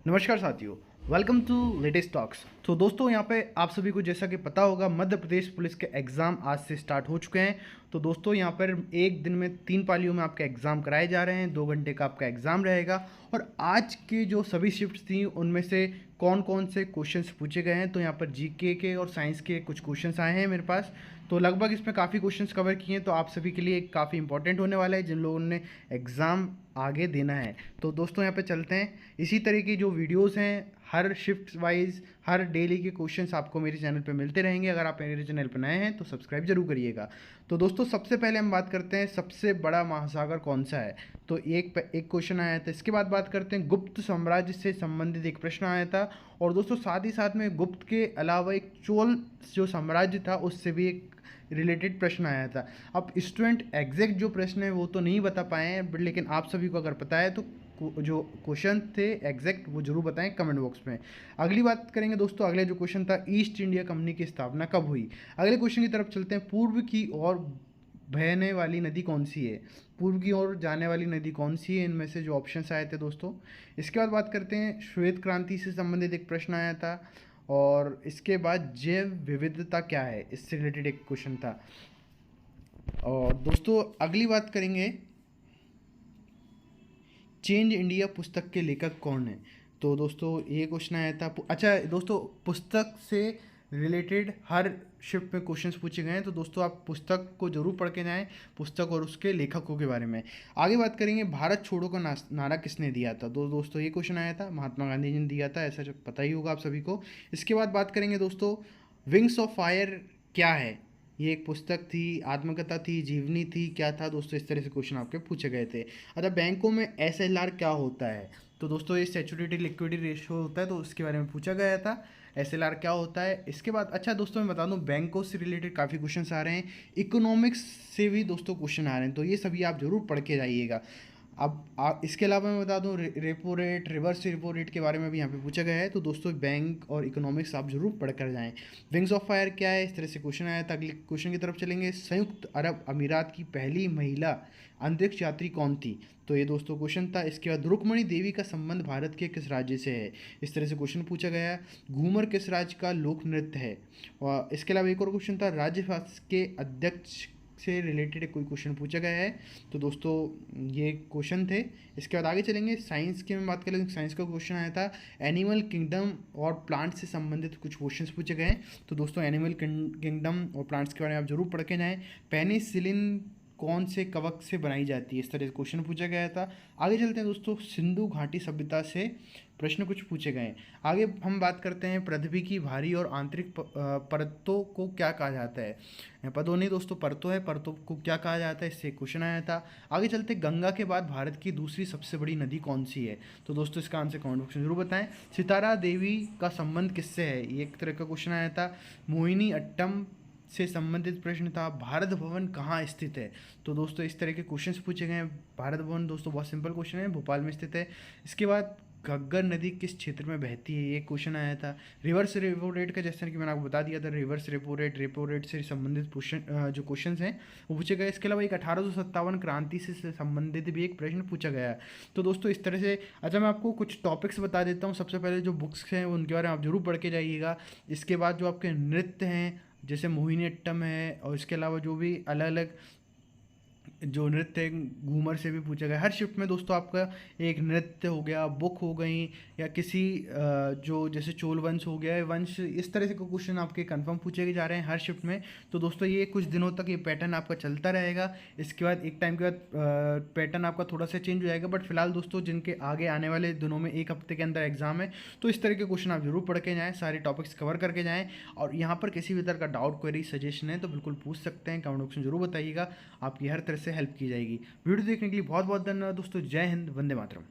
नमस्कार साथियों, welcome to latest talks. तो दोस्तों यहाँ पे आप सभी को जैसा कि पता होगा मध्य प्रदेश पुलिस के एग्ज़ाम आज से स्टार्ट हो चुके हैं। तो दोस्तों यहाँ पर एक दिन में 3 पालियों में आपके एग्ज़ाम कराए जा रहे हैं। 2 घंटे का आपका एग्ज़ाम रहेगा और आज की जो सभी शिफ्ट्स थी उनमें से कौन कौन से क्वेश्चंस पूछे गए हैं। तो यहाँ पर जीके के और साइंस के कुछ क्वेश्चंस आए हैं मेरे पास। तो लगभग इसमें काफ़ी क्वेश्चंस कवर किए हैं, तो आप सभी के लिए काफ़ी इंपॉर्टेंट होने वाला है जिन लोगों ने एग्ज़ाम आगे देना है। तो दोस्तों यहाँ पे चलते हैं। इसी तरह की जो वीडियोस हैं हर शिफ्ट वाइज हर डेली के क्वेश्चंस आपको मेरे चैनल पे मिलते रहेंगे। अगर आप मेरे चैनल पर नए हैं तो सब्सक्राइब जरूर करिएगा। तो दोस्तों सबसे पहले हम बात करते हैं सबसे बड़ा महासागर कौन सा है। तो एक क्वेश्चन आया था। इसके बाद बात करते हैं गुप्त साम्राज्य से संबंधित एक प्रश्न आया था। और दोस्तों साथ ही साथ में गुप्त के अलावा एक चोल जो साम्राज्य था उससे भी एक रिलेटेड प्रश्न आया था। अब स्टूडेंट एग्जैक्ट जो प्रश्न है वो तो नहीं बता पाए हैं, बट लेकिन आप सभी को अगर पता है तो जो क्वेश्चन थे एग्जैक्ट वो जरूर बताएं कमेंट बॉक्स में। अगली बात करेंगे दोस्तों, अगले जो क्वेश्चन था ईस्ट इंडिया कंपनी की स्थापना कब हुई। अगले क्वेश्चन की तरफ चलते हैं। पूर्व की ओर बहने वाली नदी कौन सी है। पूर्व की ओर जाने वाली नदी कौन सी है, इनमें से जो ऑप्शंस आए थे दोस्तों। इसके बाद बात करते हैं श्वेत क्रांति से संबंधित एक प्रश्न आया था। और इसके बाद जैव विविधता क्या है, इससे रिलेटेड एक क्वेश्चन था। और दोस्तों अगली बात करेंगे चेंज इंडिया पुस्तक के लेखक कौन है। तो दोस्तों ये क्वेश्चन आया था। अच्छा दोस्तों, पुस्तक से रिलेटेड हर शिफ्ट में क्वेश्चंस पूछे गए हैं, तो दोस्तों आप पुस्तक को जरूर पढ़ के जाएं, पुस्तक और उसके लेखकों के बारे में। आगे बात करेंगे भारत छोड़ो का नारा किसने दिया था। दोस्तों ये क्वेश्चन आया था, महात्मा गांधी जी ने दिया था, ऐसा जो पता ही होगा आप सभी को। इसके बाद बात करेंगे दोस्तों विंग्स ऑफ फायर क्या है। ये एक पुस्तक थी, आत्मकथा थी, जीवनी थी, क्या था दोस्तों। इस तरह से क्वेश्चन आपके पूछे गए थे। अच्छा बैंकों में एसएलआर क्या होता है। तो दोस्तों ये स्टैट्यूटरी लिक्विडिटी रेशियो होता है, तो उसके बारे में पूछा गया था एसएलआर क्या होता है। इसके बाद अच्छा दोस्तों मैं बता दूं बैंकों से रिलेटेड काफ़ी क्वेश्चन आ रहे हैं, इकोनॉमिक्स से भी दोस्तों क्वेश्चन आ रहे हैं, तो ये सभी आप जरूर पढ़ के जाइएगा। अब इसके अलावा मैं बता दूं repo rate, reverse repo rate के बारे में भी यहाँ पे पूछा गया है, तो दोस्तों बैंक और इकोनॉमिक्स आप जरूर पढ़ कर जाएं। विंग्स ऑफ फायर क्या है, इस तरह से क्वेश्चन आया था। अगले क्वेश्चन की तरफ चलेंगे। संयुक्त अरब अमीरात की पहली महिला अंतरिक्ष यात्री कौन थी। तो ये दोस्तों क्वेश्चन था। इसके बाद रुक्मणी देवी का संबंध भारत के किस राज्य से है, इस तरह से क्वेश्चन पूछा गया है। घूमर किस राज्य का लोक नृत्य है। और इसके अलावा एक और क्वेश्चन था राज्यसभा के अध्यक्ष से रिलेटेड कोई क्वेश्चन पूछा गया है। तो दोस्तों ये क्वेश्चन थे। इसके बाद आगे चलेंगे साइंस की मैं बात करें। साइंस का क्वेश्चन आया था एनिमल किंगडम और प्लांट से संबंधित कुछ क्वेश्चंस पूछे गए हैं। तो दोस्तों एनिमल किंगडम और प्लांट्स के बारे में आप जरूर पढ़ के जाएँ। पेनिसिलिन कौन से कवक से बनाई जाती है, इस तरह से क्वेश्चन पूछा गया था। आगे चलते हैं दोस्तों, सिंधु घाटी सभ्यता से प्रश्न कुछ पूछे गए हैं। आगे हम बात करते हैं पृथ्वी की बाहरी और आंतरिक परतों को क्या कहा जाता है। पदों नहीं दोस्तों, परतों है, परतों को क्या कहा जाता है, इससे क्वेश्चन आया था। आगे चलते गंगा के बाद भारत की दूसरी सबसे बड़ी नदी कौन सी है। तो दोस्तों इसका आंसर कमेंट बॉक्स में जरूर बताएं। सितारा देवी का संबंध किससे है, ये एक तरह का क्वेश्चन आया था। मोहिनी अट्टम से संबंधित प्रश्न था। भारत भवन कहाँ स्थित है। तो दोस्तों इस तरह के क्वेश्चंस पूछे गए हैं। भारत भवन दोस्तों बहुत सिंपल क्वेश्चन है, भोपाल में स्थित है। इसके बाद घग्गर नदी किस क्षेत्र में बहती है, ये क्वेश्चन आया था। रिवर्स रेपो रेट का जैसे कि मैंने आपको बता दिया था, रिवर्स रेपो रेट से संबंधित जो क्वेश्चन हैं वो पूछे गए। इसके अलावा एक 1857 क्रांति से संबंधित भी एक प्रश्न पूछा गया है। तो दोस्तों इस तरह से अच्छा मैं आपको कुछ टॉपिक्स बता देता हूँ। सबसे पहले जो बुक्स हैं उनके बारे में आप जरूर पढ़ के जाइएगा। इसके बाद जो आपके नृत्य हैं जैसे मोहिनीअट्टम है, और इसके अलावा जो भी अलग अलग जो नृत्य घूमर से भी पूछा गया। हर शिफ्ट में दोस्तों आपका एक नृत्य हो गया, बुक हो गई, या किसी जो जैसे चोल वंश हो गया वंश, इस तरह से कोई क्वेश्चन आपके कंफर्म पूछे जा रहे हैं हर शिफ्ट में। तो दोस्तों ये कुछ दिनों तक ये पैटर्न आपका चलता रहेगा। इसके बाद एक टाइम के बाद पैटर्न आपका थोड़ा सा चेंज हो जाएगा। बट फिलहाल दोस्तों जिनके आगे आने वाले दिनों में एक हफ्ते के अंदर एग्जाम है, तो इस तरह के क्वेश्चन आप जरूर पढ़ के जाएँ, सारे टॉपिक्स कवर करके जाएँ। और यहाँ पर किसी भी तरह का डाउट, क्वेरी, सजेशन है तो बिल्कुल पूछ सकते हैं, कमेंट बॉक्स में जरूर बताइएगा, आपकी हर तरह से हेल्प की जाएगी। वीडियो देखने के लिए बहुत बहुत धन्यवाद दोस्तों। जय हिंद, वंदे मातरम।